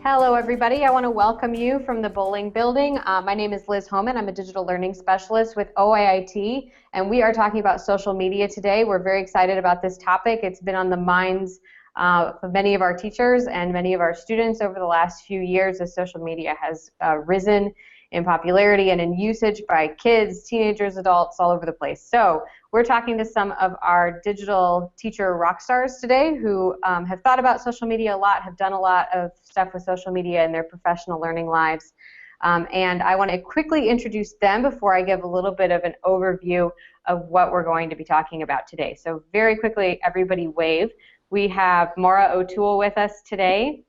Hello, everybody. I want to welcome you from the Bowling Building. My name is Liz Homan. I'm a digital learning specialist with OIIT, and we are talking about social media today. We're very excited about this topic. It's been on the minds of many of our teachers and many of our students over the last few years as social media has risen in popularity and in usage by kids, teenagers, adults, all over the place. So we're talking to some of our digital teacher rock stars today who have thought about social media a lot, have done a lot of stuff with social media in their professional learning lives. And I want to quickly introduce them before I give a little bit of an overview of what we're going to be talking about today. So very quickly, everybody wave. We have Maura O'Toole with us today,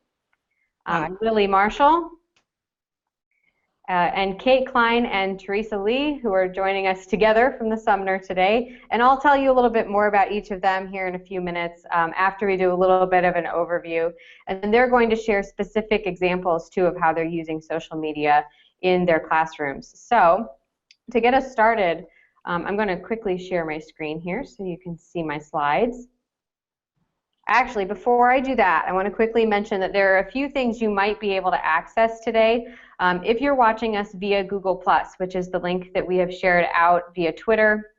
Lilly Marshall, and Kate Klein and Teresa Lee, who are joining us together from the Sumner today. And I'll tell you a little bit more about each of them here in a few minutes after we do a little bit of an overview. And then they're going to share specific examples, too, of how they're using social media in their classrooms. So to get us started, I'm going to quickly share my screen here so you can see my slides. Actually, before I do that, I want to quickly mention that there are a few things you might be able to access today. If you're watching us via Google+, which is the link that we have shared out via Twitter,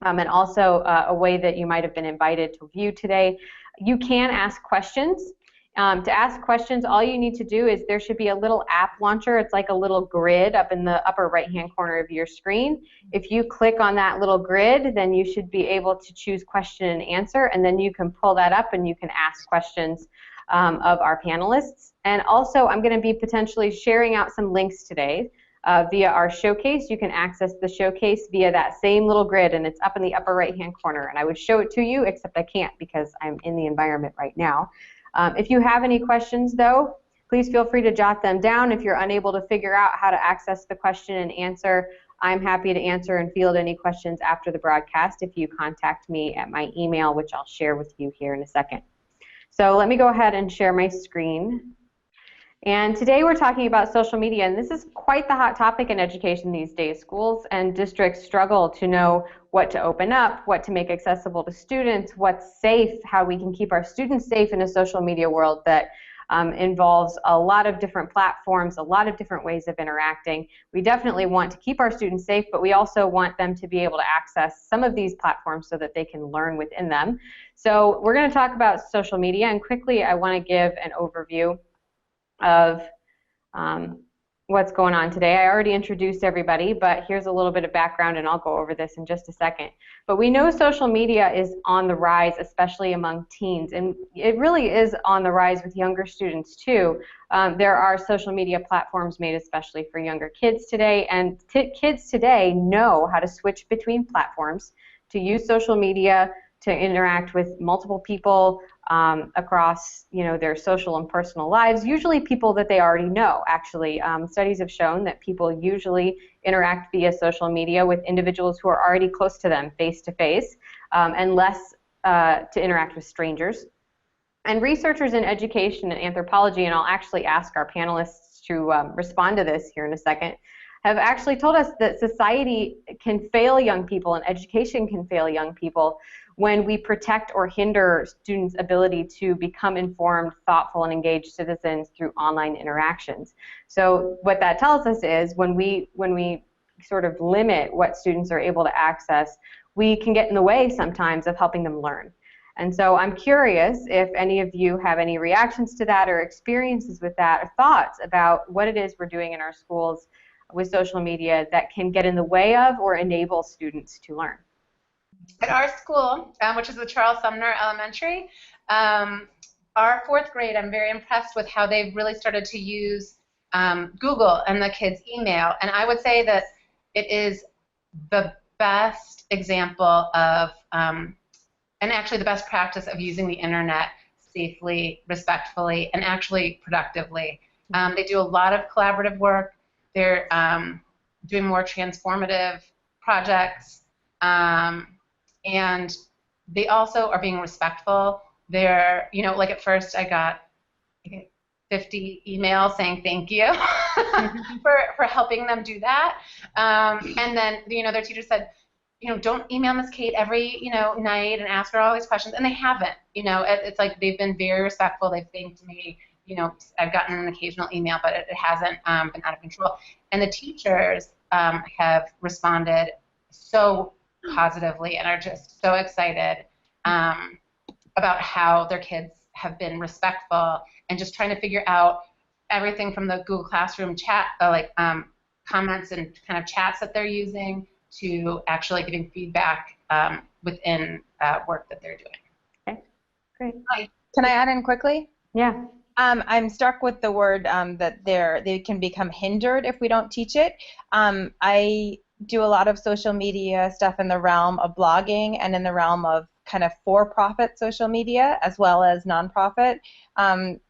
and also a way that you might have been invited to view today, you can ask questions. To ask questions, all you need to do is there should be a little app launcher. It's like a little grid up in the upper right-hand corner of your screen. If you click on that little grid, then you should be able to choose question and answer, and then you can pull that up and you can ask questions of our panelists. And also, I'm going to be potentially sharing out some links today via our showcase. You can access the showcase via that same little grid, and it's up in the upper right-hand corner. And I would show it to you, except I can't because I'm in the environment right now. If you have any questions, though, please feel free to jot them down. If you're unable to figure out how to access the question and answer, I'm happy to answer and field any questions after the broadcast if you contact me at my email, which I'll share with you here in a second. So let me go ahead and share my screen. And today we're talking about social media, and this is quite the hot topic in education these days. Schools and districts struggle to know what to open up, what to make accessible to students, what's safe, how we can keep our students safe in a social media world that involves a lot of different platforms, a lot of different ways of interacting. We definitely want to keep our students safe, but we also want them to be able to access some of these platforms so that they can learn within them. So we're going to talk about social media, and quickly I want to give an overview of what's going on today. I already introduced everybody, but here's a little bit of background, and I'll go over this in just a second. But we know social media is on the rise, especially among teens, and it really is on the rise with younger students too. There are social media platforms made especially for younger kids today, and kids today know how to switch between platforms, to use social media, to interact with multiple people across, their social and personal lives, usually people that they already know, actually. Studies have shown that people usually interact via social media with individuals who are already close to them face-to-face, and less to interact with strangers. And researchers in education and anthropology, and I'll actually ask our panelists to respond to this here in a second, have actually told us that society can fail young people and education can fail young people when we protect or hinder students' ability to become informed, thoughtful, and engaged citizens through online interactions. So what that tells us is when we sort of limit what students are able to access, we can get in the way sometimes of helping them learn. And so I'm curious if any of you have any reactions to that or experiences with that or thoughts about what it is we're doing in our schools with social media that can get in the way of or enable students to learn. At our school, which is the Charles Sumner Elementary, our fourth grade, I'm very impressed with how they've really started to use Google and the kids' email. And I would say that it is the best example of, and actually the best practice of using the internet safely, respectfully, and actually productively. They do a lot of collaborative work. They're doing more transformative projects. And they also are being respectful. They're, like at first I got 50 emails saying thank you for helping them do that. And then, their teacher said, don't email Miss Kate every, night and ask her all these questions. And they haven't. It's like they've been very respectful. They've thanked me. I've gotten an occasional email, but it hasn't been out of control. And the teachers have responded so positively and are just so excited about how their kids have been respectful and just trying to figure out everything from the Google Classroom chat, comments and kind of chats that they're using, to actually giving feedback within work that they're doing. Okay, great. Can I add in quickly? Yeah. I'm struck with the word that they can become hindered if we don't teach it. I do a lot of social media stuff in the realm of blogging and in the realm of kind of for-profit social media as well as nonprofit and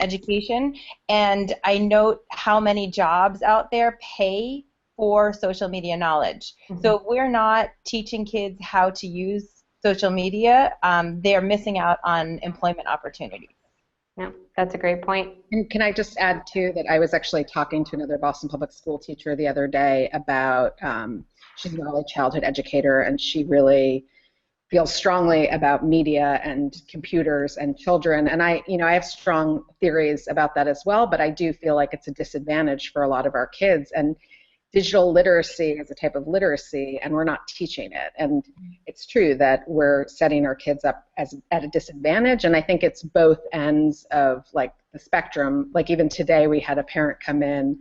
education. And I note how many jobs out there pay for social media knowledge. Mm-hmm. So if we're not teaching kids how to use social media, they're missing out on employment opportunities. Yeah, that's a great point. And can I just add, too, that I was actually talking to another Boston Public School teacher the other day about, she's an early childhood educator, and she really feels strongly about media and computers and children. And I have strong theories about that as well, but I do feel like it's a disadvantage for a lot of our kids. And digital literacy is a type of literacy, and we're not teaching it. And it's true that we're setting our kids up at a disadvantage, and I think it's both ends of the spectrum. Like even today we had a parent come in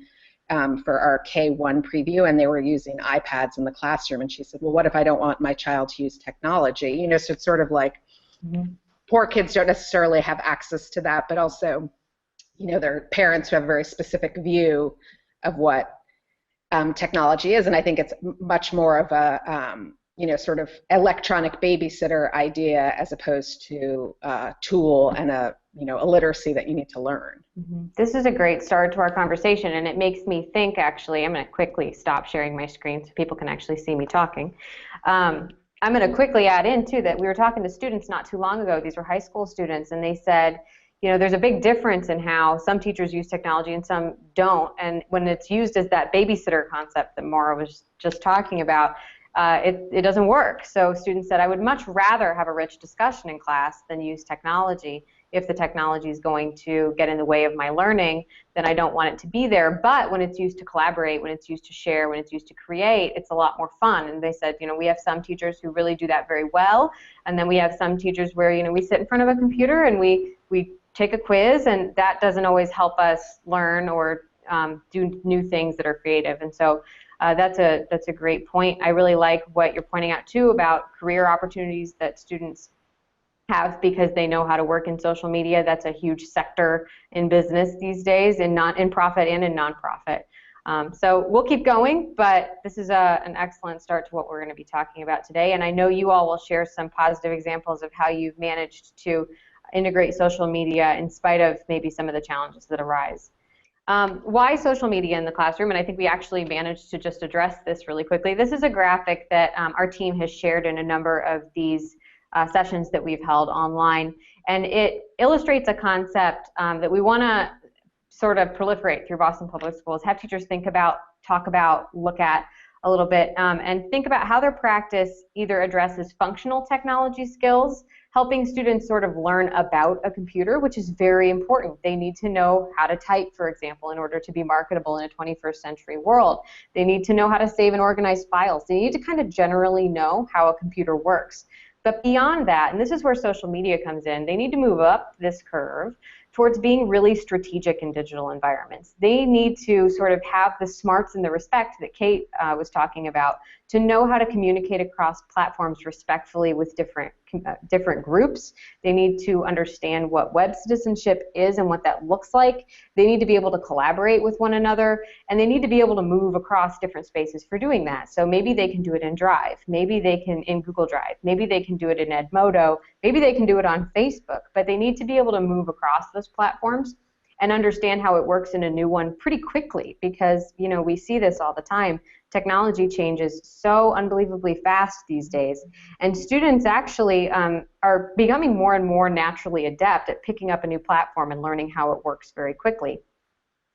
for our K-1 preview, and they were using iPads in the classroom, and she said, well, what if I don't want my child to use technology? So it's sort of like poor kids don't necessarily have access to that, but also, there are parents who have a very specific view of what technology is, and I think it's much more of a sort of electronic babysitter idea as opposed to a tool and a literacy that you need to learn. Mm-hmm. This is a great start to our conversation, and it makes me think, actually, I'm going to quickly stop sharing my screen so people can actually see me talking. I'm going to quickly add in, too, that we were talking to students not too long ago. These were high school students, and they said, there's a big difference in how some teachers use technology and some don't, and when it's used as that babysitter concept that Maura was just talking about, it doesn't work. So students said, I would much rather have a rich discussion in class than use technology. If the technology is going to get in the way of my learning, then I don't want it to be there. But when it's used to collaborate, when it's used to share, when it's used to create, it's a lot more fun. And they said, we have some teachers who really do that very well, and then we have some teachers where, we sit in front of a computer and we take a quiz, and that doesn't always help us learn or do new things that are creative. And so that's a great point. I really like what you're pointing out too about career opportunities that students have because they know how to work in social media. That's a huge sector in business these days, in profit and in nonprofit. So we'll keep going, but this is an excellent start to what we're going to be talking about today. And I know you all will share some positive examples of how you've managed to integrate social media in spite of maybe some of the challenges that arise. Why social media in the classroom? And I think we actually managed to just address this really quickly. This is a graphic that our team has shared in a number of these sessions that we've held online, and it illustrates a concept that we want to sort of proliferate through Boston Public Schools, have teachers think about, talk about, look at a little bit, and think about how their practice either addresses functional technology skills, helping students sort of learn about a computer, which is very important. They need to know how to type, for example, in order to be marketable in a 21st century world. They need to know how to save and organize files. They need to kind of generally know how a computer works. But beyond that, and this is where social media comes in, they need to move up this curve towards being really strategic in digital environments. They need to sort of have the smarts and the respect that Kate was talking about to know how to communicate across platforms respectfully with different groups. They need to understand what web citizenship is and what that looks like. They need to be able to collaborate with one another, and they need to be able to move across different spaces for doing that. So maybe they can do it in Drive, maybe they can in Google Drive, maybe they can do it in Edmodo, maybe they can do it on Facebook, but they need to be able to move across those platforms and understand how it works in a new one pretty quickly, because we see this all the time. Technology changes so unbelievably fast these days, and students actually are becoming more and more naturally adept at picking up a new platform and learning how it works very quickly.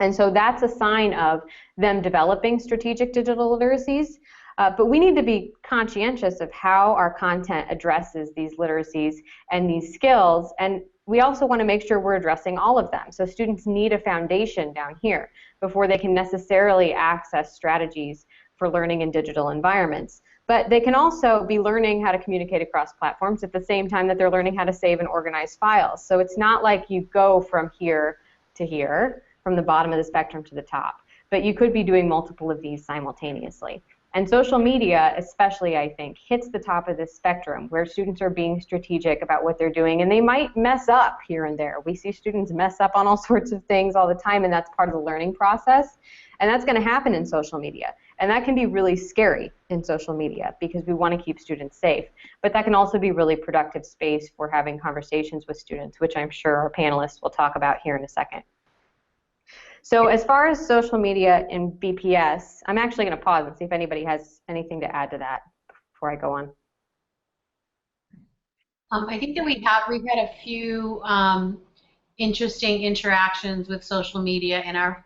And so that's a sign of them developing strategic digital literacies, but we need to be conscientious of how our content addresses these literacies and these skills, and we also want to make sure we're addressing all of them. So students need a foundation down here before they can necessarily access strategies for learning in digital environments. But they can also be learning how to communicate across platforms at the same time that they're learning how to save and organize files. So it's not like you go from here to here, from the bottom of the spectrum to the top, but you could be doing multiple of these simultaneously. And social media, especially, I think, hits the top of this spectrum where students are being strategic about what they're doing, and they might mess up here and there. We see students mess up on all sorts of things all the time, and that's part of the learning process. And that's going to happen in social media. And that can be really scary in social media because we want to keep students safe. But that can also be really productive space for having conversations with students, which I'm sure our panelists will talk about here in a second. So as far as social media in BPS, I'm actually going to pause and see if anybody has anything to add to that before I go on. I think that we've had a few interesting interactions with social media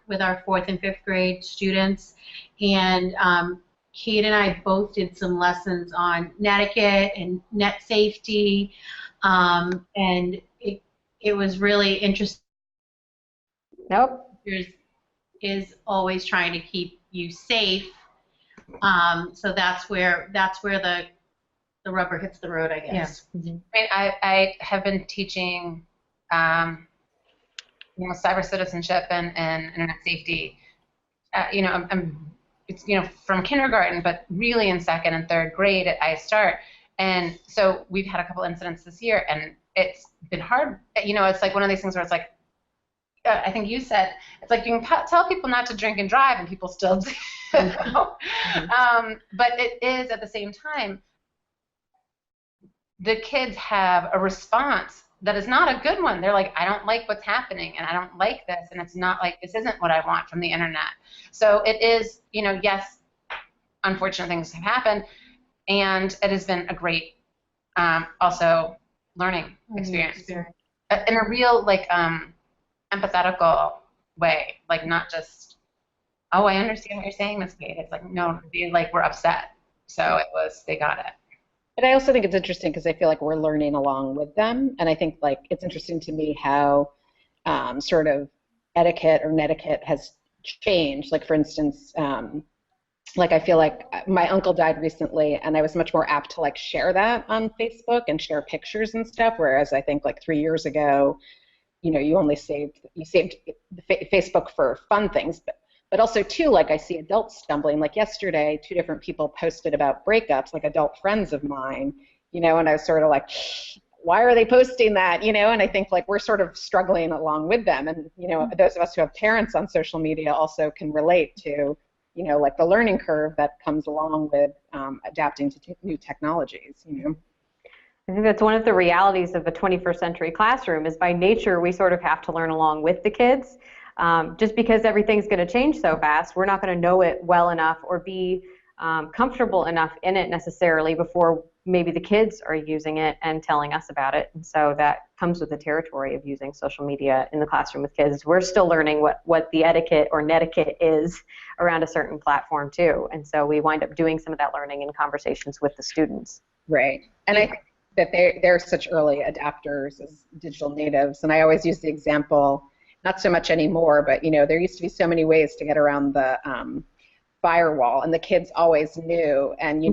with our 4th and 5th grade students, and Kate and I both did some lessons on Netiquette and net safety, and it was really interesting. Nope. Is always trying to keep you safe, so that's where the rubber hits the road, I guess. Yeah. Mm-hmm. I have been teaching cyber citizenship and internet safety. It's from kindergarten, but really in 2nd and 3rd grade I start. And so we've had a couple incidents this year, and it's been hard. It's like one of these things where it's like, I think you said, it's like you can tell people not to drink and drive, and people still do. But it is, at the same time, the kids have a response that is not a good one. They're like, I don't like what's happening, and I don't like this, and it's not like, this isn't what I want from the internet. So it is, yes, unfortunate things have happened, and it has been a great, also, learning experience. In a real, empathetical way, not just, oh, I understand what you're saying, Miss Kate. It's like, no, we're upset. So they got it. But I also think it's interesting because I feel like we're learning along with them, and I think it's interesting to me how sort of etiquette or netiquette has changed. For instance, I feel like my uncle died recently, and I was much more apt to share that on Facebook and share pictures and stuff, whereas I think 3 years ago, you only saved Facebook for fun things, but also too, I see adults stumbling. Yesterday, 2 different people posted about breakups, adult friends of mine, and I was sort of why are they posting that, and I think we're sort of struggling along with them, and those of us who have parents on social media also can relate to, the learning curve that comes along with adapting to new technologies, I think that's one of the realities of the 21st century classroom is by nature we sort of have to learn along with the kids. Just because everything's going to change so fast, we're not going to know it well enough or be comfortable enough in it necessarily before maybe the kids are using it and telling us about it. And so that comes with the territory of using social media in the classroom with kids. We're still learning what the etiquette or netiquette is around a certain platform too. And so we wind up doing some of that learning in conversations with the students. Right. And I think that they're such early adapters as digital natives. And I always use the example, not so much anymore, but there used to be so many ways to get around the firewall, and the kids always knew. And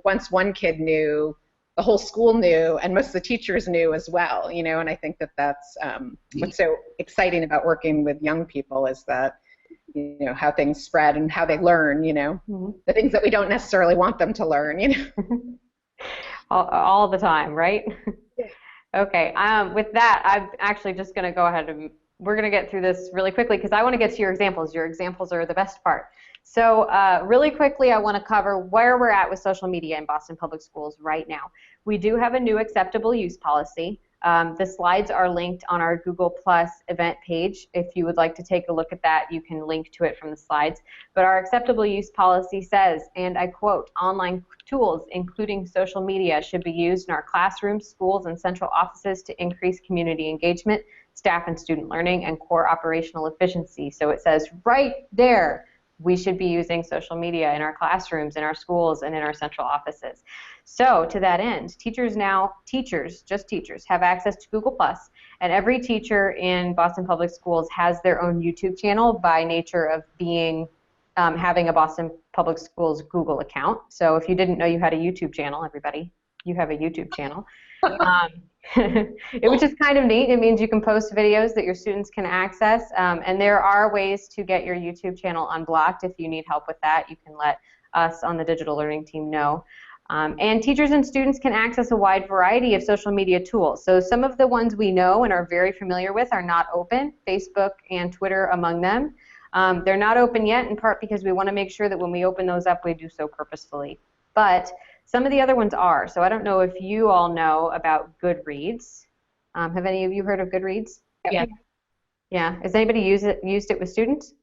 once one kid knew, the whole school knew, and most of the teachers knew as well. And I think that that's what's so exciting about working with young people is that how things spread and how they learn. The things that we don't necessarily want them to learn. All the time, right? Okay. With that, I'm actually just going to go ahead and we're going to get through this really quickly because I want to get to your examples. Your examples are the best part. So really quickly, I want to cover where we're at with social media in Boston Public Schools right now. We do have a new acceptable use policy. The slides are linked on our Google Plus event page. If you would like to take a look at that, you can link to it from the slides. But our acceptable use policy says, and I quote, online tools, including social media, should be used in our classrooms, schools, and central offices to increase community engagement, staff and student learning, and core operational efficiency. So it says right there, we should be using social media in our classrooms, in our schools, and in our central offices. So to that end, teachers, just teachers, have access to Google Plus, And every teacher in Boston Public Schools has their own YouTube channel by nature of being having a Boston Public Schools Google account. So if you didn't know you had a YouTube channel, everybody, you have a YouTube channel. Which is kind of neat. It means you can post videos that your students can access, and there are ways to get your YouTube channel unblocked. If you need help with that, you can let us on the digital learning team know. And teachers and students can access a wide variety of social media tools. So some of the ones we know and are very familiar with are not open, Facebook and Twitter among them. They're not open yet, in part because we want to make sure that when we open those up, we do so purposefully. But some of the other ones are. So I don't know if you all know about Goodreads. Have any of you heard of Goodreads? Yeah. Yeah. Has anybody used it with students?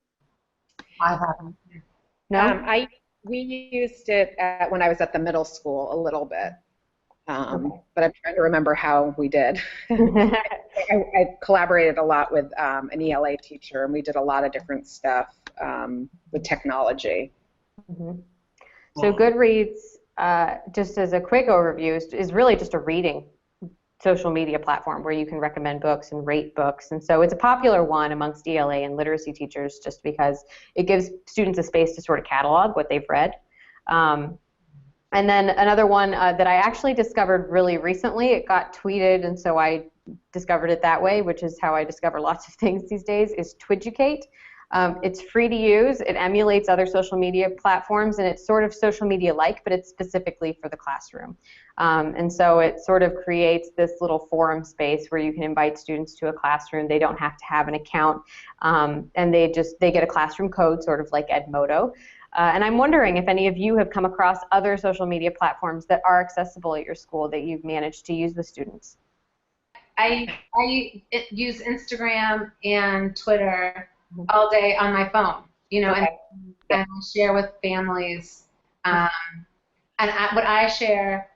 I haven't. No? We used it when I was at the middle school a little bit, but I'm trying to remember how we did. I collaborated a lot with an ELA teacher, and we did a lot of different stuff with technology. Mm-hmm. So Goodreads, just as a quick overview, is really just a reading social media platform where you can recommend books and rate books. And so it's a popular one amongst ELA and literacy teachers just because it gives students a space to sort of catalog what they've read. And then another one that I actually discovered really recently, it got tweeted, and so I discovered it that way, which is how I discover lots of things these days, is Twidgucate. It's free to use. It emulates other social media platforms, and it's sort of social media-like, but it's specifically for the classroom. And so it sort of creates this little forum space where you can invite students to a classroom. They don't have to have an account, and they get a classroom code, sort of like Edmodo. And I'm wondering if any of you have come across other social media platforms that are accessible at your school that you've managed to use with students. I use Instagram and Twitter all day on my phone, and I share with families. And what I share,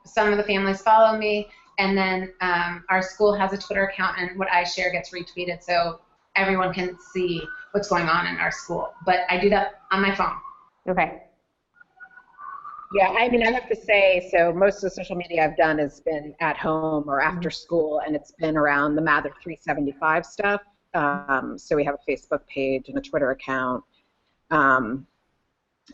some of the families follow me, and then our school has a Twitter account, and what I share gets retweeted, so everyone can see what's going on in our school. But I do that on my phone. Okay. Yeah, I mean, I have to say, so most of the social media I've done has been at home or after school, and it's been around the Mather 375 stuff. So we have a Facebook page and a Twitter account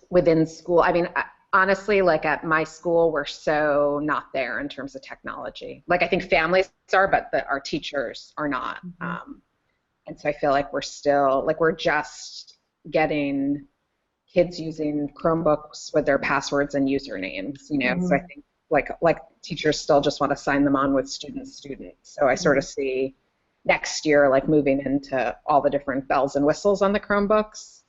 within school. I mean, honestly, like at my school, we're so not there in terms of technology. Like I think families are, but our teachers are not. And so I feel like we're just getting kids using Chromebooks with their passwords and usernames, So I think like teachers still just want to sign them on with students. So I sort of see next year like moving into all the different bells and whistles on the Chromebooks.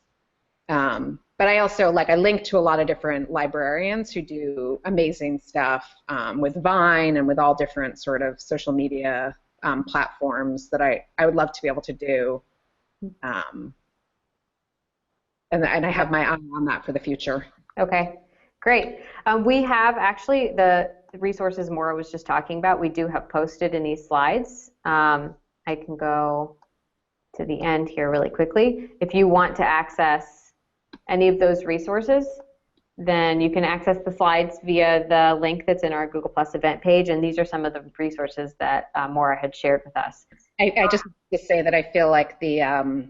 But I also I link to a lot of different librarians who do amazing stuff with Vine and with all different sort of social media platforms that I would love to be able to do. And I have my eye on that for the future. Okay, great. We have actually the resources Maura was just talking about, we do have posted in these slides. I can go to the end here really quickly. If you want to access any of those resources, then you can access the slides via the link that's in our Google Plus event page, and these are some of the resources that Maura had shared with us. I just want to say that I feel like the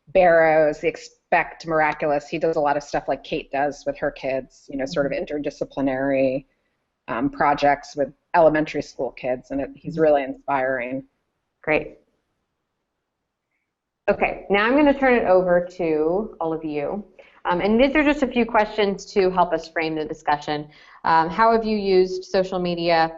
Barrows, the Expect Miraculous, he does a lot of stuff like Kate does with her kids, sort of interdisciplinary projects with elementary school kids, and he's really inspiring. Great. Okay, now I'm going to turn it over to all of you. And these are just a few questions to help us frame the discussion. How have you used social media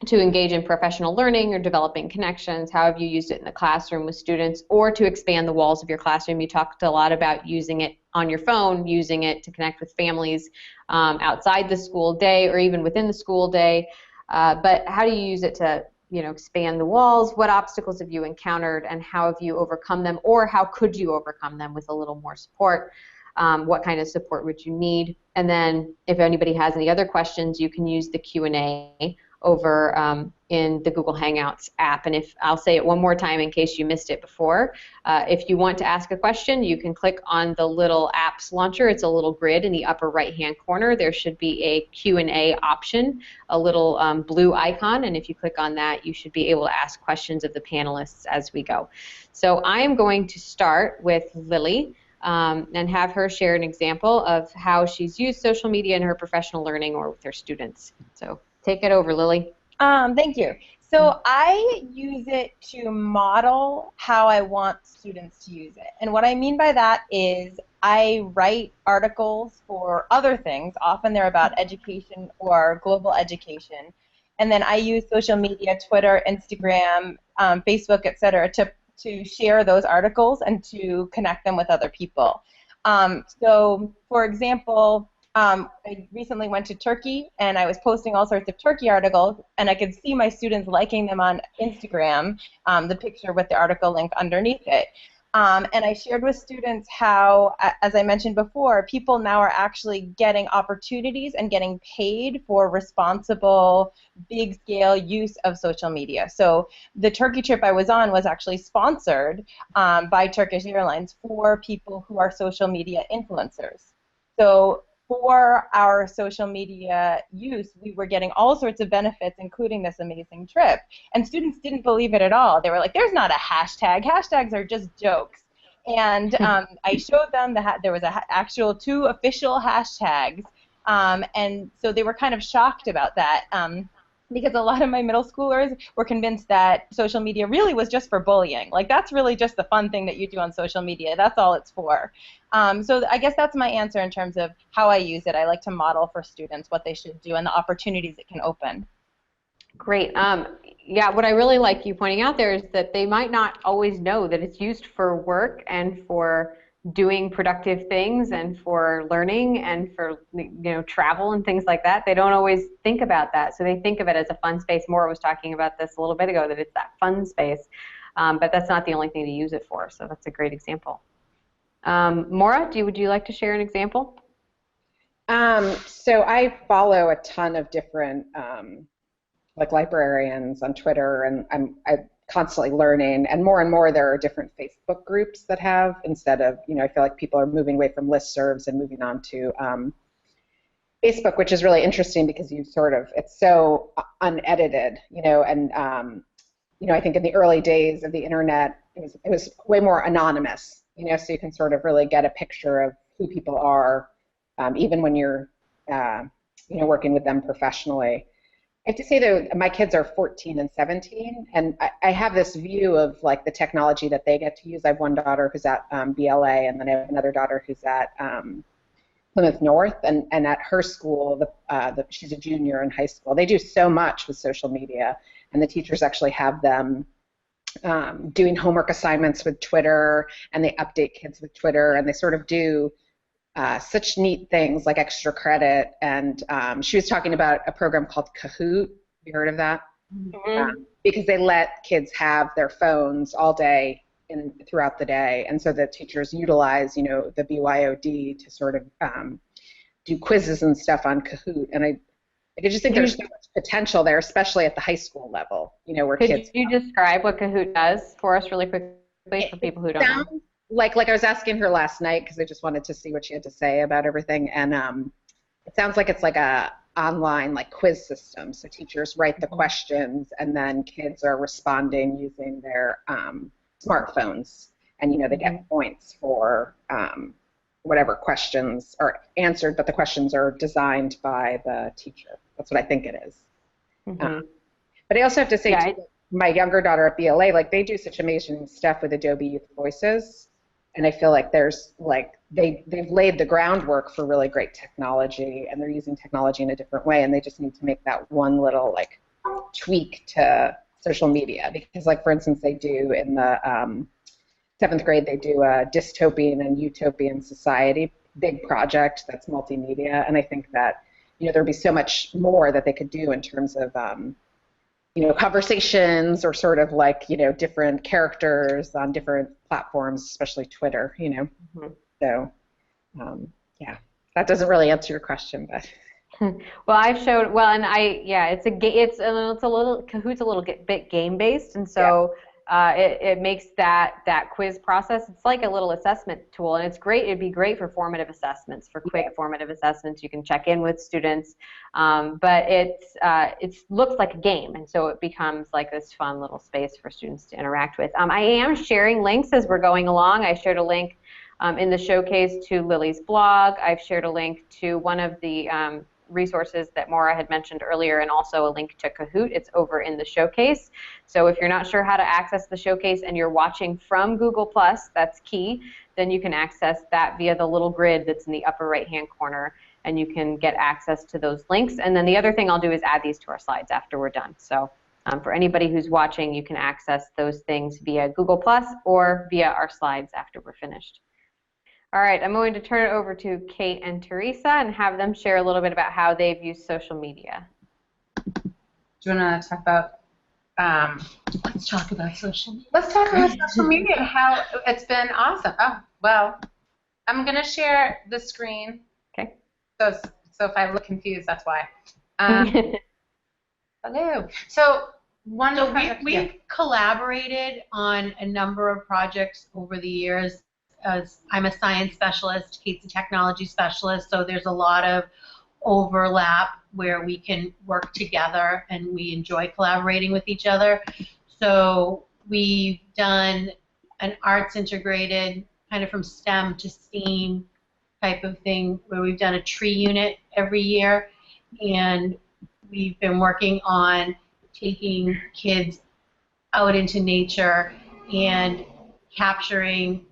to engage in professional learning or developing connections? How have you used it in the classroom with students or to expand the walls of your classroom? You talked a lot about using it on your phone, using it to connect with families outside the school day or even within the school day. But how do you use it to expand the walls? What obstacles have you encountered and how have you overcome them, or how could you overcome them with a little more support? What kind of support would you need? And then if anybody has any other questions, you can use the Q&A over in the Google Hangouts app. And if I'll say it one more time in case you missed it before, if you want to ask a question, you can click on the little apps launcher. It's a little grid in the upper right-hand corner. There should be a Q&A option, a little blue icon, and if you click on that, you should be able to ask questions of the panelists as we go. So I am going to start with Lilly and have her share an example of how she's used social media in her professional learning or with her students. So take it over, Lilly. Thank you. So I use it to model how I want students to use it. And what I mean by that is I write articles for other things. Often they're about education or global education. And then I use social media, Twitter, Instagram, Facebook, etc., to share those articles and to connect them with other people. So, for example, I recently went to Turkey, and I was posting all sorts of Turkey articles, and I could see my students liking them on Instagram, the picture with the article link underneath it. And I shared with students how, as I mentioned before, people now are actually getting opportunities and getting paid for responsible, big-scale use of social media. So the Turkey trip I was on was actually sponsored by Turkish Airlines for people who are social media influencers. So for our social media use, we were getting all sorts of benefits, including this amazing trip. And students didn't believe it at all. They were like, there's not a hashtag. Hashtags are just jokes. And I showed them that there was actual 2 official hashtags. And so they were kind of shocked about that. Because a lot of my middle schoolers were convinced that social media really was just for bullying. Like, that's really just the fun thing that you do on social media. That's all it's for. So I guess that's my answer in terms of how I use it. I like to model for students what they should do and the opportunities it can open. Great. Yeah, what I really like you pointing out there is that they might not always know that it's used for work and for doing productive things and for learning and for travel and things like that. They don't always think about that, so they think of it as a fun space. Maura was talking about this a little bit ago, that it's that fun space, but that's not the only thing to use it for, so that's a great example. Maura, would you like to share an example? So I follow a ton of different like librarians on Twitter, and I'm constantly learning, and more there are different Facebook groups that have, instead of, I feel like people are moving away from listservs and moving on to Facebook, which is really interesting because it's so unedited, and I think in the early days of the internet, it was way more anonymous, so you can sort of really get a picture of who people are, even when you're, working with them professionally. I have to say, though, my kids are 14 and 17, and I have this view of, like, the technology that they get to use. I have one daughter who's at BLA, and then I have another daughter who's at Plymouth North, and at her school, she's a junior in high school. They do so much with social media, and the teachers actually have them doing homework assignments with Twitter, and they update kids with Twitter, and they sort of do such neat things like extra credit, and she was talking about a program called Kahoot. Have you heard of that? Mm-hmm. Because they let kids have their phones all day throughout the day, and so the teachers utilize, the BYOD to sort of do quizzes and stuff on Kahoot, and I just think there's so much potential there, especially at the high school level, where kids. Could you describe what Kahoot does for us really quickly for people who don't know? Like I was asking her last night because I just wanted to see what she had to say about everything, and it sounds like it's like a online quiz system. So teachers write the questions, and then kids are responding using their smartphones, and they get points for whatever questions are answered, but the questions are designed by the teacher. That's what I think it is. Mm-hmm. But I also have to say, my younger daughter at BLA, they do such amazing stuff with Adobe Youth Voices. And I feel like there's they've laid the groundwork for really great technology, and they're using technology in a different way, and they just need to make that one little tweak to social media, because for instance, they do in the 7th grade, they do a dystopian and utopian society big project that's multimedia, and I think that there'd be so much more that they could do in terms of conversations, or sort of different characters on different platforms, especially Twitter, Mm-hmm. So, yeah, that doesn't really answer your question, but. Well, I've showed well, and it's a little Kahoot's a little bit game based, and so it makes that quiz process. It's like a little assessment tool, and it's great. It'd be great for formative assessments, for quick formative assessments. You can check in with students, but it looks like a game, and so it becomes like this fun little space for students to interact with. I am sharing links as we're going along. I shared a link in the showcase to Lilly's blog. I've shared a link to one of the resources that Maura had mentioned earlier, and also a link to Kahoot. It's over in the showcase. So if you're not sure how to access the showcase and you're watching from Google+, that's key, then you can access that via the little grid that's in the upper right-hand corner, and you can get access to those links. And then the other thing I'll do is add these to our slides after we're done. So for anybody who's watching, you can access those things via Google+ or via our slides after we're finished. All right, I'm going to turn it over to Kate and Teresa and have them share a little bit about how they've used social media. Do you want to talk about? Let's talk about social media. Let's talk about social media and how it's been awesome. Oh, well, I'm going to share the screen. Okay. So if I look confused, that's why. Hello. So we've collaborated on a number of projects over the years. As I'm a science specialist, Kate's a technology specialist, so there's a lot of overlap where we can work together and we enjoy collaborating with each other. So we've done an arts integrated, kind of from STEM to STEAM type of thing, where we've done a tree unit every year, and we've been working on taking kids out into nature and capturing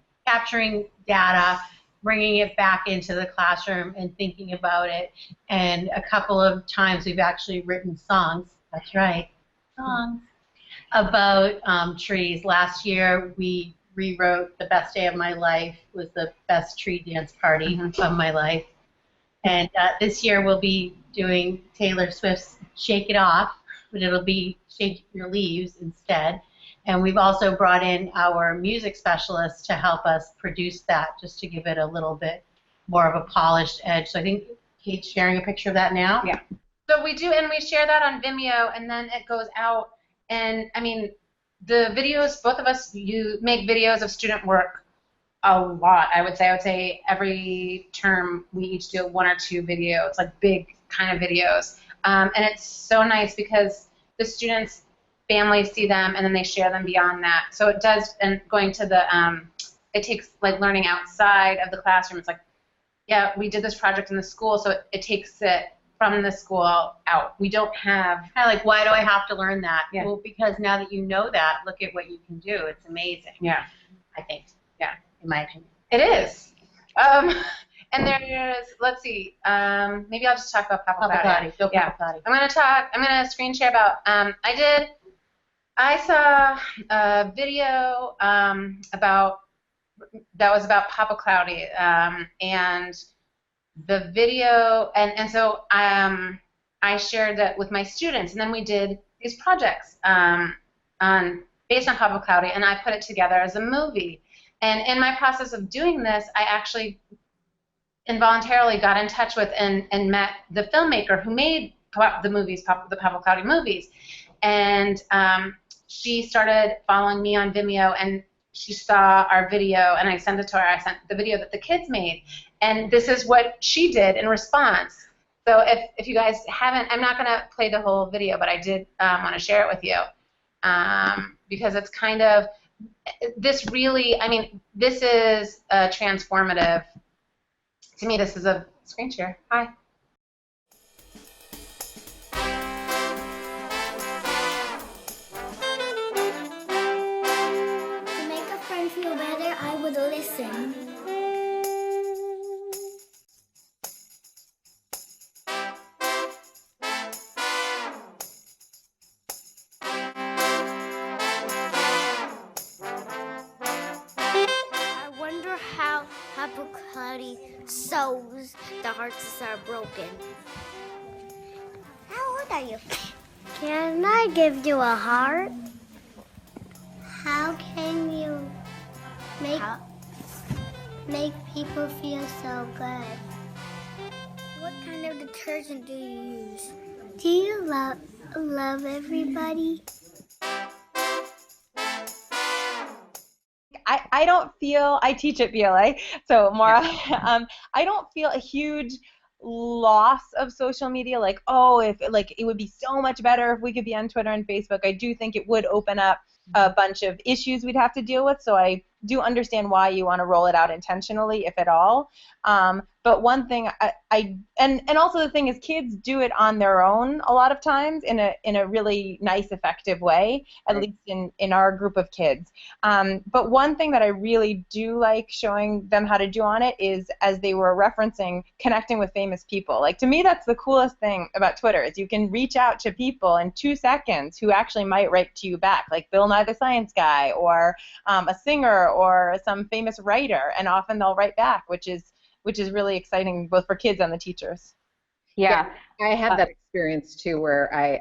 data, bringing it back into the classroom and thinking about it. And a couple of times we've actually written songs, that's right, songs, about trees. Last year we rewrote The Best Day of My Life was the best tree dance party of my life. And this year we'll be doing Taylor Swift's Shake It Off, but it'll be Shake Your Leaves instead. And we've also brought in our music specialist to help us produce that, just to give it a little bit more of a polished edge. So I think Kate's sharing a picture of that now. Yeah. So we do, and we share that on Vimeo, and then it goes out. And I mean, the videos, both of us, you make videos of student work a lot. I would say every term we each do 1 or 2 videos, like big kind of videos. And it's so nice because the students, families see them, and then they share them beyond that. So it does, and going to the, it takes like learning outside of the classroom. It's like, yeah, we did this project in the school, so it takes it from the school out. We don't have, kind of like, why do I have to learn that? Yeah. Well, because now that you know that, look at what you can do. It's amazing. Yeah. I think. Yeah. In my opinion. It is. And there's, let's see, maybe I'll just talk about Papa Cloudy. Go Papa Cloudy. I'm going to screen share about, I saw a video that was about Papa Cloudy, and the video, and so I shared that with my students, and then we did these projects based on Papa Cloudy, and I put it together as a movie. And in my process of doing this, I actually involuntarily got in touch with and met the filmmaker who made the movies, the Papa Cloudy movies, and she started following me on Vimeo, and she saw our video, and I sent it to her. I sent the video that the kids made, and this is what she did in response. So if you guys haven't, I'm not going to play the whole video, but I did want to share it with you because it's kind of, this really, I mean, this is transformative. To me, this is a screen share. Hi. Feel better, I would listen. I wonder how Papa Cloudy sews the hearts that are broken. How old are you? Can I give you a heart? How can you make people feel so good? What kind kind of detergent do you use? Do you love everybody? I don't feel, I teach at BLA, so Maura, I don't feel a huge loss of social media, like, oh, if like it would be so much better if we could be on Twitter and Facebook. I do think it would open up a bunch of issues we'd have to deal with, so I do understand why you want to roll it out intentionally, if at all. But one thing and also the thing is, kids do it on their own a lot of times in a really nice, effective way, at least in our group of kids. But one thing that I really do like showing them how to do on it is, as they were referencing, connecting with famous people. Like, to me, that's the coolest thing about Twitter, is you can reach out to people in 2 seconds who actually might write to you back, like Bill Nye the Science Guy, or a singer, or some famous writer, and often they'll write back, which is really exciting both for kids and the teachers. Yeah. I had that experience too, where I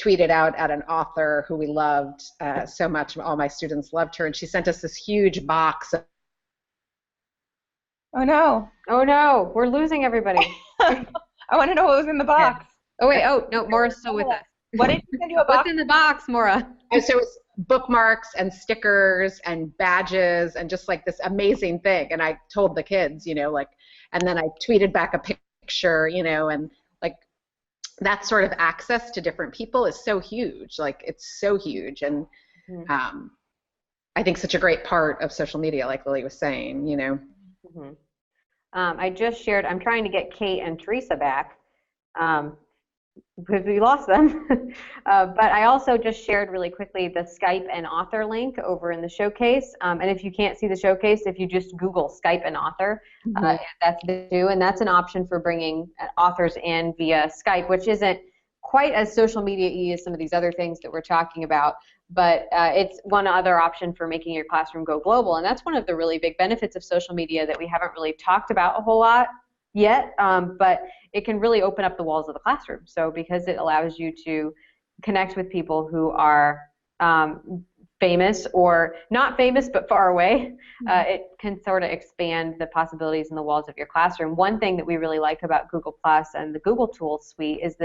tweeted out at an author who we loved so much. All my students loved her, and she sent us this huge box. Oh no! Oh no! We're losing everybody. I want to know what was in the box. Oh wait! Oh no! Maura's still with us. What did you send you a box? What's in the box, Maura? So it was bookmarks and stickers and badges and just like this amazing thing. And I told the kids, and then I tweeted back a picture, and like that sort of access to different people is so huge. Like, it's so huge. And I think such a great part of social media, like Lily was saying, I just shared, I'm trying to get Kate and Teresa back. Because we lost them. But I also just shared really quickly the Skype and author link over in the showcase. And if you can't see the showcase, if you just Google Skype and author, that's the two. And that's an option for bringing authors in via Skype, which isn't quite as social media-y as some of these other things that we're talking about. But it's one other option for making your classroom go global. And that's one of the really big benefits of social media that we haven't really talked about a whole lot yet, but it can really open up the walls of the classroom. So because it allows you to connect with people who are famous or not famous but far away, it can sort of expand the possibilities in the walls of your classroom. One thing that we really like about Google Plus and the Google Tools suite is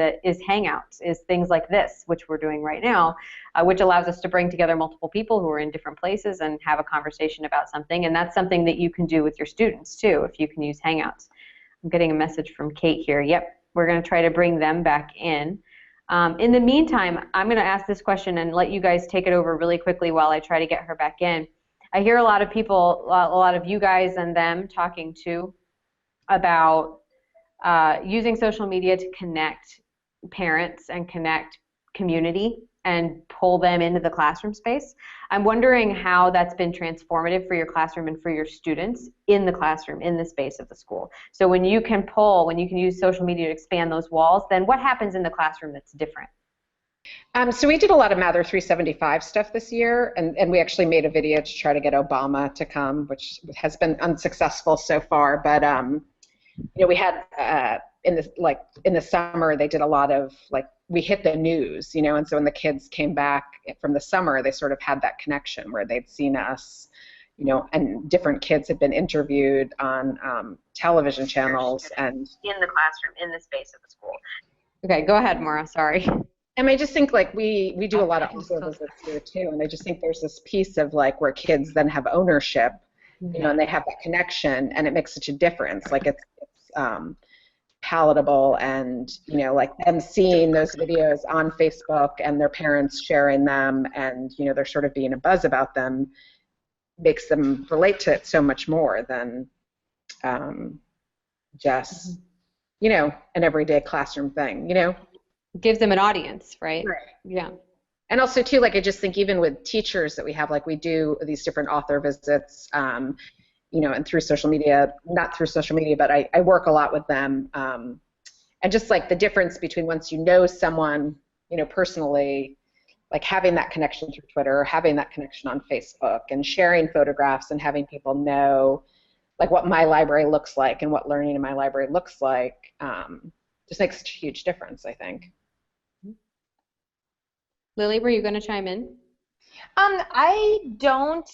Hangouts, is things like this, which we're doing right now, which allows us to bring together multiple people who are in different places and have a conversation about something. And that's something that you can do with your students too, if you can use Hangouts. I'm getting a message from Kate here. Yep, we're going to try to bring them back in. In the meantime, I'm going to ask this question and let you guys take it over really quickly while I try to get her back in. I hear a lot of people, a lot of you guys and them talking too about using social media to connect parents and connect community and pull them into the classroom space. I'm wondering how that's been transformative for your classroom and for your students in the classroom, in the space of the school. So when you can use social media to expand those walls, then what happens in the classroom that's different? So we did a lot of Mather 375 stuff this year, and we actually made a video to try to get Obama to come, which has been unsuccessful so far. But we had in the summer they did a lot of we hit the news, and so when the kids came back from the summer, they sort of had that connection where they'd seen us, and different kids had been interviewed on television channels and in the classroom, in the space of the school. Okay, go ahead, Maura. Sorry. And I just think we do a lot of author visits here too, and I just think there's this piece of where kids then have ownership, and they have that connection, and it makes such a difference. It's palatable, and them seeing those videos on Facebook and their parents sharing them, and they're sort of being a buzz about them, makes them relate to it so much more than just an everyday classroom thing. Gives them an audience, right? Right. Yeah. And also too, I just think even with teachers that we have, we do these different author visits, and through social media, not through social media, but I work a lot with them. And just the difference between once you know someone, personally, having that connection through Twitter, having that connection on Facebook, and sharing photographs and having people know what my library looks like and what learning in my library looks like, just makes such a huge difference, I think. Lily, were you going to chime in? I don't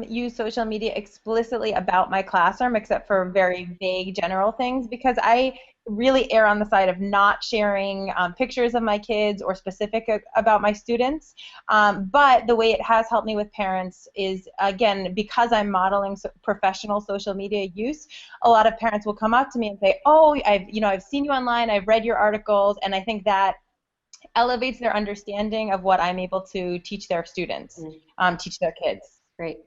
use social media explicitly about my classroom, except for very vague general things, because I really err on the side of not sharing pictures of my kids or specific about my students. But the way it has helped me with parents is, again, because I'm modeling professional social media use, a lot of parents will come up to me and say, oh, I've seen you online, I've read your articles, and I think that elevates their understanding of what I'm able to teach their students, teach their kids. Great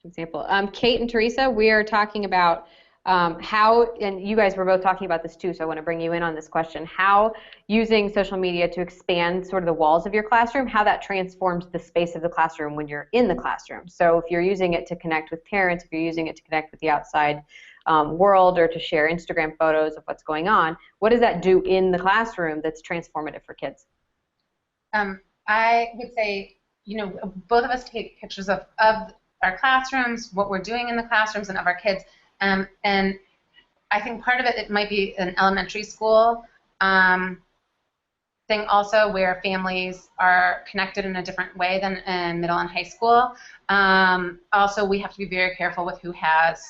example. Kate and Teresa, we are talking about how, and you guys were both talking about this too, so I want to bring you in on this question, how using social media to expand sort of the walls of your classroom, how that transforms the space of the classroom when you're in the classroom. So if you're using it to connect with parents, if you're using it to connect with the outside world, or to share Instagram photos of what's going on, what does that do in the classroom that's transformative for kids? I would say, both of us take pictures of our classrooms, what we're doing in the classrooms, and of our kids. And I think part of it might be an elementary school thing also, where families are connected in a different way than in middle and high school. Also, we have to be very careful with who has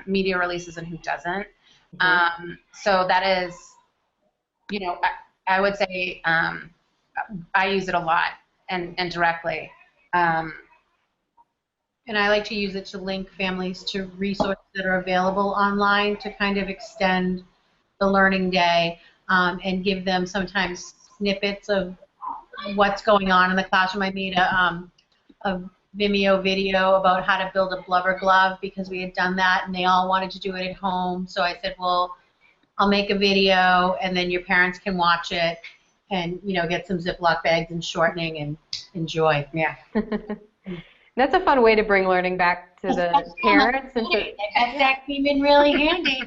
media releases and who doesn't. So that is, I would say I use it a lot and directly. And I like to use it to link families to resources that are available online to kind of extend the learning day and give them sometimes snippets of what's going on in the classroom. I made a Vimeo video about how to build a blubber glove because we had done that and they all wanted to do it at home. So I said, well, I'll make a video and then your parents can watch it and, get some Ziploc bags and shortening and enjoy. Yeah. That's a fun way to bring learning back to the parents. And that came in really handy.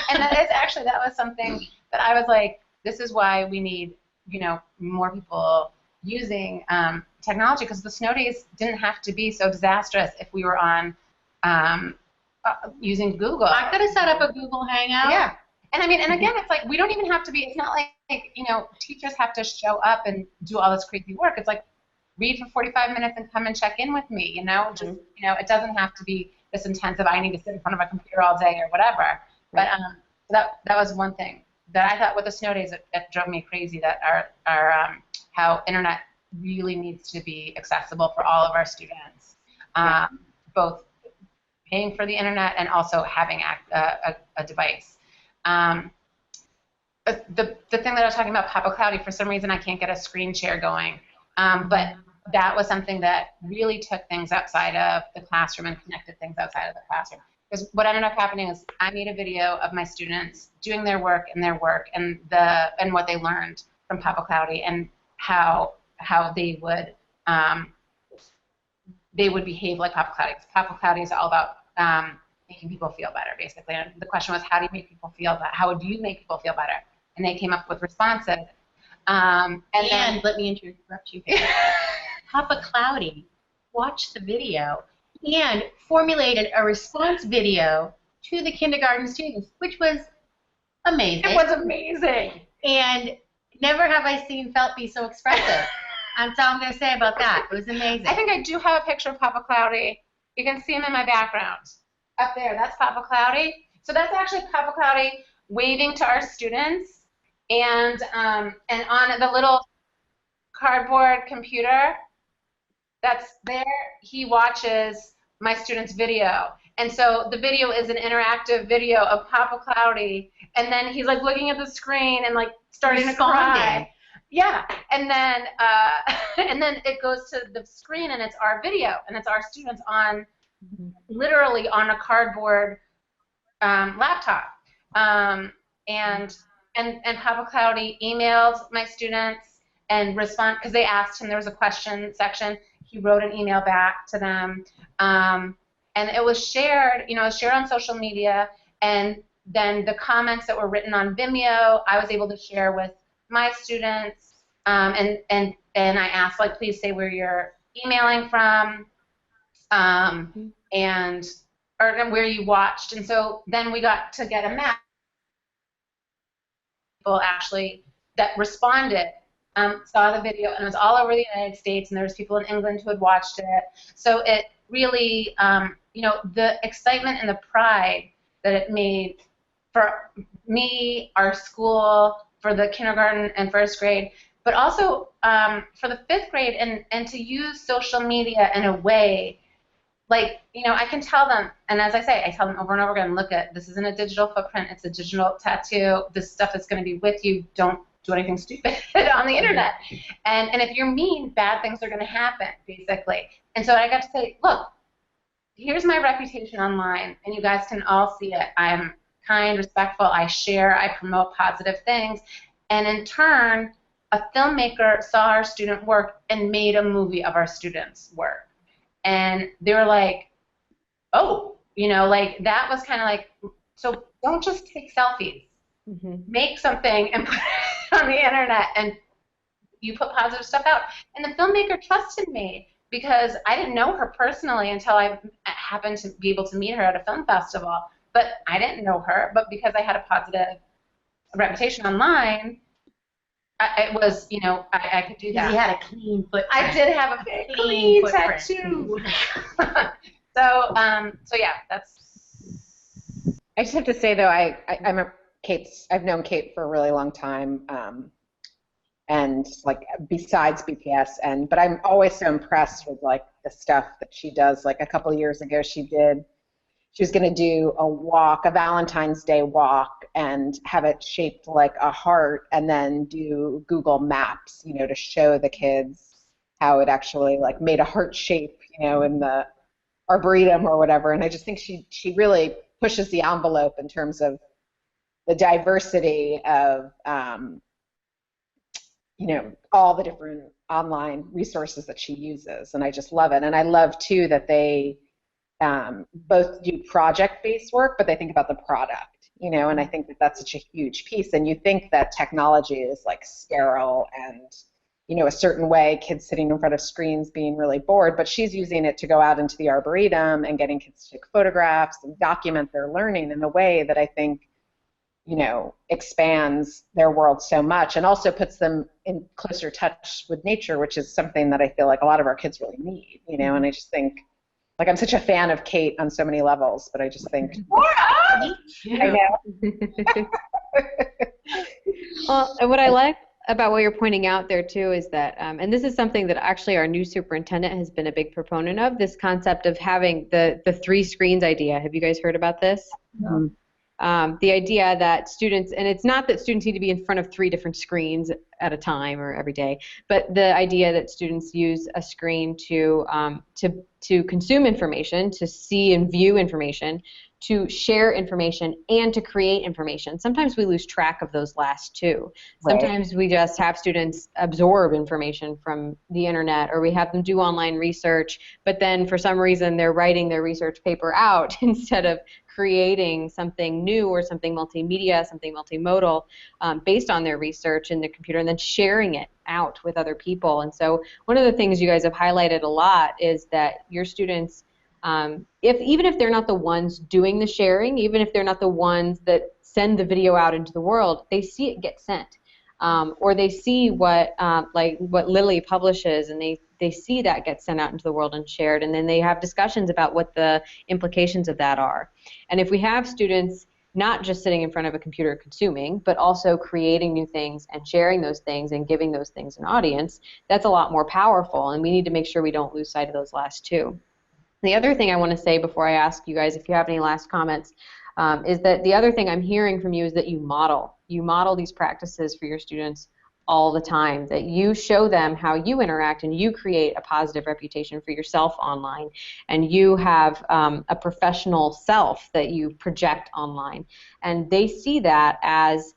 And that was something that I was like, this is why we need, more people using technology, because the snow days didn't have to be so disastrous if we were on using Google. I could have set up a Google Hangout. Yeah. And and again, it's like, we don't even have to be, it's not like, teachers have to show up and do all this crazy work. It's like, read for 45 minutes and come and check in with me, just, it doesn't have to be this intensive, I need to sit in front of a computer all day or whatever. But that was one thing that I thought with the snow days, it drove me crazy, that our how internet really needs to be accessible for all of our students, both paying for the internet and also having a device. The thing that I was talking about, Papa Cloudy, for some reason I can't get a screen share going. But that was something that really took things outside of the classroom and connected things outside of the classroom. Because what ended up happening is I made a video of my students doing their work and what they learned from Papa Cloudy and how they would behave like Papa Cloudy. Papa Cloudy is all about making people feel better, basically. And the question was, how do you make people feel better? How would you make people feel better? And they came up with responses. And then, let me interrupt you here. Papa Cloudy watched the video and formulated a response video to the kindergarten students, which was amazing. It was amazing. And never have I seen Felt be so expressive. That's all I'm going to say about that. It was amazing. I think I do have a picture of Papa Cloudy. You can see him in my background. Up there, that's Papa Cloudy. So that's actually Papa Cloudy waving to our students. And on the little cardboard computer that's there, he watches my student's video. And so the video is an interactive video of Papa Cloudy, and then he's like looking at the screen and like starting to cry. Yeah, and then it goes to the screen and it's our video and it's our students on literally on a cardboard laptop. And Papa Cloudy emailed my students and respond because they asked him. There was a question section. He wrote an email back to them, and it was shared. It was shared on social media. And then the comments that were written on Vimeo, I was able to share with my students. And I asked, like, please say where you're emailing from, and where you watched. And so then we got to get a map. People actually that responded saw the video, and it was all over the United States, and there was people in England who had watched it. So it really, the excitement and the pride that it made for me, our school, for the kindergarten and first grade, but also for the fifth grade, and to use social media in a way, like, I can tell them, and as I say, I tell them over and over again, look, this isn't a digital footprint, it's a digital tattoo. This stuff is going to be with you. Don't do anything stupid on the internet. And if you're mean, bad things are going to happen, basically. And so I got to say, look, here's my reputation online, and you guys can all see it. I'm kind, respectful, I share, I promote positive things. And in turn, a filmmaker saw our student work and made a movie of our students' work. And they were like, oh, like that was kind of like, so don't just take selfies. Make something and put it on the internet, and you put positive stuff out. And the filmmaker trusted me because I didn't know her personally until I happened to be able to meet her at a film festival. But I didn't know her, but because I had a positive reputation online, it was, I could do that. You had a clean footprint. I did have a very clean tattoo. So yeah, that's. I just have to say though, I've known Kate for a really long time, and like besides BPS, but I'm always so impressed with like the stuff that she does. Like a couple of years ago, she was going to do a Valentine's Day walk, and have it shaped like a heart, and then do Google Maps, to show the kids how it actually like made a heart shape, in the arboretum or whatever. And I just think she really pushes the envelope in terms of the diversity of, all the different online resources that she uses, and I just love it. And I love too that they both do project-based work, but they think about the product, and I think that that's such a huge piece. And you think that technology is like sterile and, a certain way, kids sitting in front of screens being really bored, but she's using it to go out into the arboretum and getting kids to take photographs and document their learning in a way that I think, expands their world so much, and also puts them in closer touch with nature, which is something that I feel like a lot of our kids really need, and I just think, like, I'm such a fan of Kate on so many levels, but I just think, Me too. I know. Well, and what I like about what you're pointing out there too is that, and this is something that actually our new superintendent has been a big proponent of, this concept of having the 3 screens idea. Have you guys heard about this? No. The idea that students, and it's not that students need to be in front of 3 different screens at a time or every day, but the idea that students use a screen to consume information, to see and view information, to share information, and to create information. Sometimes we lose track of those last 2. Right. Sometimes we just have students absorb information from the internet, or we have them do online research, but then for some reason they're writing their research paper out instead of creating something new or something multimedia, something multimodal based on their research in the computer, and then sharing it out with other people. And so one of the things you guys have highlighted a lot is that your students, even if they're not the ones doing the sharing, even if they're not the ones that send the video out into the world, they see it get sent. Or they see what Lilly publishes, and they see that get sent out into the world and shared, and then they have discussions about what the implications of that are. And if we have students not just sitting in front of a computer consuming, but also creating new things and sharing those things and giving those things an audience, that's a lot more powerful, and we need to make sure we don't lose sight of those last 2. The other thing I want to say before I ask you guys if you have any last comments is that the other thing I'm hearing from you is that you model. You model these practices for your students all the time, that you show them how you interact and you create a positive reputation for yourself online, and you have a professional self that you project online, and they see that as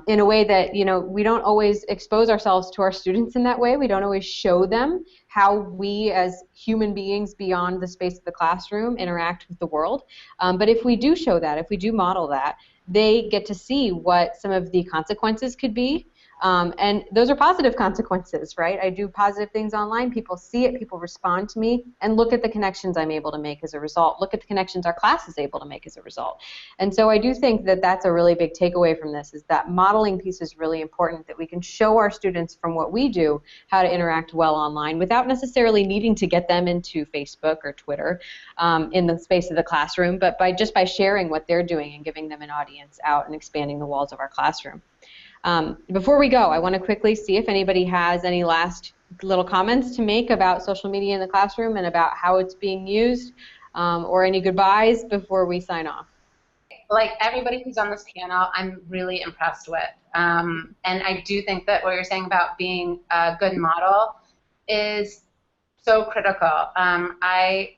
in a way that, we don't always expose ourselves to our students in that way. We don't always show them how we as human beings beyond the space of the classroom interact with the world, but if we do show that, if we do model that, they get to see what some of the consequences could be And those are positive consequences, right? I do positive things online, people see it, people respond to me, and look at the connections I'm able to make as a result. Look at the connections our class is able to make as a result. And so I do think that that's a really big takeaway from this, is that modeling piece is really important, that we can show our students from what we do how to interact well online without necessarily needing to get them into Facebook or Twitter in the space of the classroom, but just by sharing what they're doing and giving them an audience out and expanding the walls of our classroom. Before we go, I want to quickly see if anybody has any last little comments to make about social media in the classroom and about how it's being used, or any goodbyes before we sign off. Like everybody who's on this panel, I'm really impressed with. And I do think that what you're saying about being a good model is so critical. I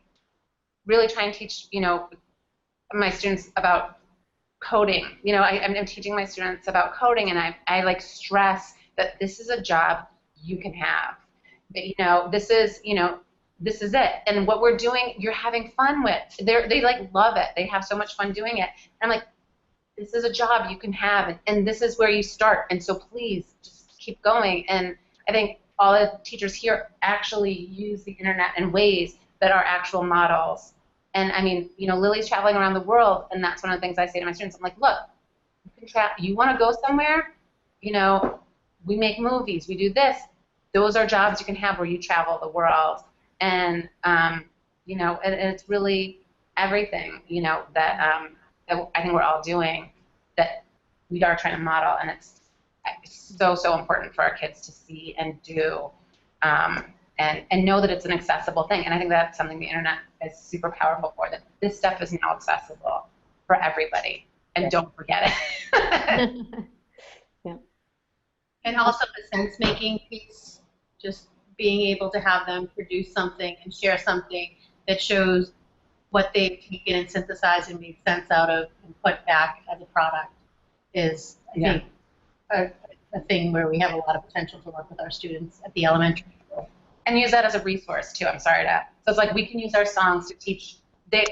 really try and teach, my students about coding. I'm teaching my students about coding, and I like stress that this is a job you can have. That, this is it. And what we're doing, you're having fun with. They like love it. They have so much fun doing it. And I'm like, this is a job you can have, and this is where you start. And so please just keep going. And I think all the teachers here actually use the internet in ways that are actual models. And I mean, Lilly's traveling around the world, and that's one of the things I say to my students. I'm like, look, you want to go somewhere? We make movies, we do this. Those are jobs you can have where you travel the world. And and it's really everything, that I think we're all doing, that we are trying to model, and it's so important for our kids to see and do, and know that it's an accessible thing. And I think that's something the internet is super powerful for, that this stuff is now accessible for everybody, and don't forget it. Yeah. And also the sense-making piece, just being able to have them produce something and share something that shows what they've taken and synthesized and made sense out of and put back as a product is, I think, a thing where we have a lot of potential to work with our students at the elementary level. And use that as a resource too. So it's like we can use our songs to teach.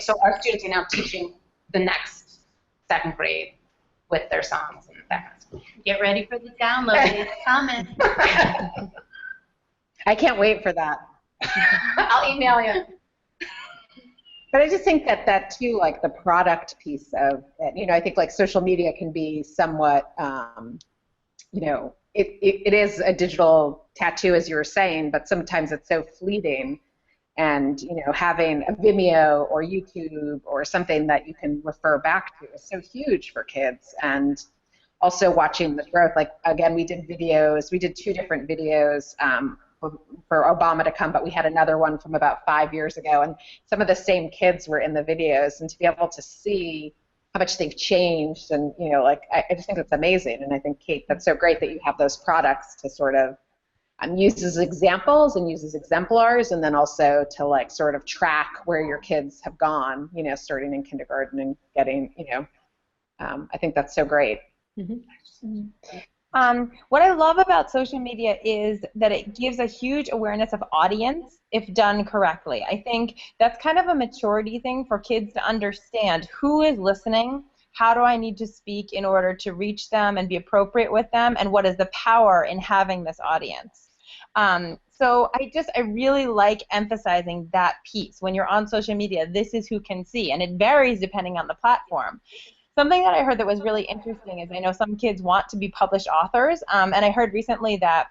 So our students are now teaching the next second grade with their songs and that kind of stuff. Get ready for the download. It's coming. I can't wait for that. I'll email you. But I just think that too, like the product piece of it, I think like social media can be somewhat, it is a digital tattoo, as you were saying, but sometimes it's so fleeting. And, having a Vimeo or YouTube or something that you can refer back to is so huge for kids. And also watching the growth. Like, again, we did 2 different videos for Obama to come, but we had another one from about 5 years ago, and some of the same kids were in the videos, and to be able to see how much they've changed, and I just think it's amazing. And I think, Kate, that's so great that you have those products to sort of use as examples and use as exemplars, and then also to sort of track where your kids have gone, starting in kindergarten and getting, I think that's so great. Mm-hmm. What I love about social media is that it gives a huge awareness of audience if done correctly. I think that's kind of a maturity thing for kids to understand who is listening, how do I need to speak in order to reach them and be appropriate with them, and what is the power in having this audience. So I really like emphasizing that piece. When you're on social media, this is who can see, and it varies depending on the platform. Something that I heard that was really interesting is I know some kids want to be published authors, and I heard recently that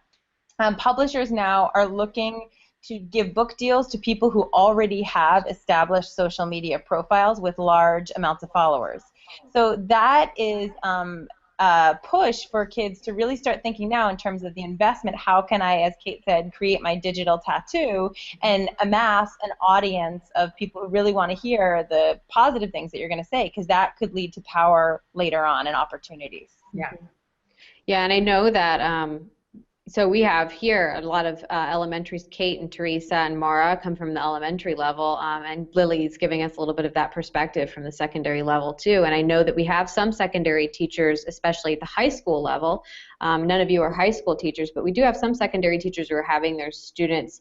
publishers now are looking to give book deals to people who already have established social media profiles with large amounts of followers. So that is a push for kids to really start thinking now in terms of the investment. How can I, as Kate said, create my digital tattoo and amass an audience of people who really want to hear the positive things that you're going to say, because that could lead to power later on and opportunities. Yeah. Yeah, and I know that so we have here a lot of elementaries. Kate and Teresa and Mara come from the elementary level, and Lilly's giving us a little bit of that perspective from the secondary level too. And I know that we have some secondary teachers, especially at the high school level. None of you are high school teachers, but we do have some secondary teachers who are having their students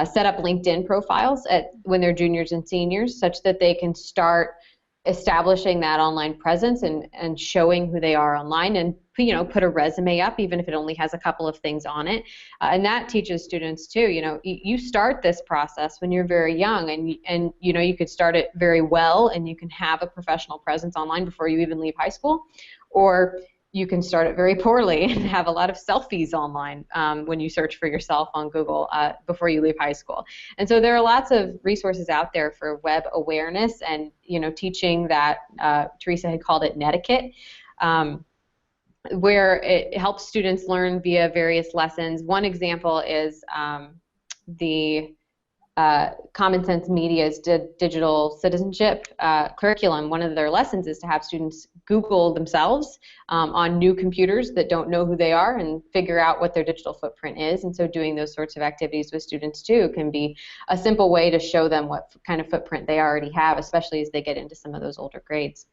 set up LinkedIn profiles when they're juniors and seniors, such that they can start establishing that online presence and showing who they are online, and put a resume up even if it only has a couple of things on it, and that teaches students too. You start this process when you're very young, and you could start it very well, and you can have a professional presence online before you even leave high school, or you can start it very poorly and have a lot of selfies online when you search for yourself on Google before you leave high school. And so there are lots of resources out there for web awareness and teaching that. Teresa had called it Netiquette, where it helps students learn via various lessons. One example is the Common Sense Media's digital citizenship curriculum. One of their lessons is to have students Google themselves on new computers that don't know who they are and figure out what their digital footprint is. And so doing those sorts of activities with students too can be a simple way to show them what kind of footprint they already have, especially as they get into some of those older grades.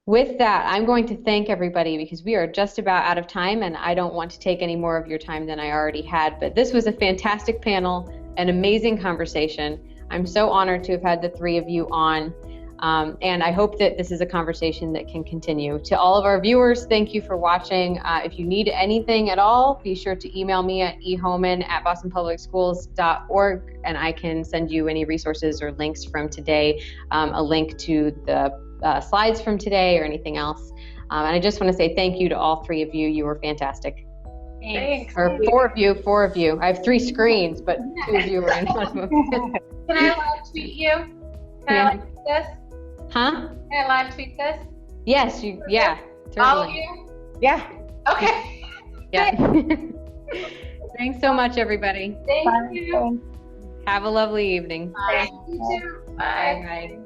With that, I'm going to thank everybody because we are just about out of time, and I don't want to take any more of your time than I already had. But this was a fantastic panel, an amazing conversation. I'm so honored to have had the three of you on, and I hope that this is a conversation that can continue. To all of our viewers, thank you for watching. If you need anything at all, be sure to email me at ehoman@bostonpublicschools.org, and I can send you any resources or links from today, a link to the slides from today or anything else. And I just want to say thank you to all three of you. You were fantastic. Thanks. Or four of you. I have 3 screens, but 2 of you were in one of them. Can I live tweet you? Can I live tweet this? Huh? Can I live tweet this? Yes, yeah. All of Certainly. you? Yeah. Okay. Yeah. Thanks so much, everybody. Thank you. Have a lovely evening. Thank you too. Bye. Bye.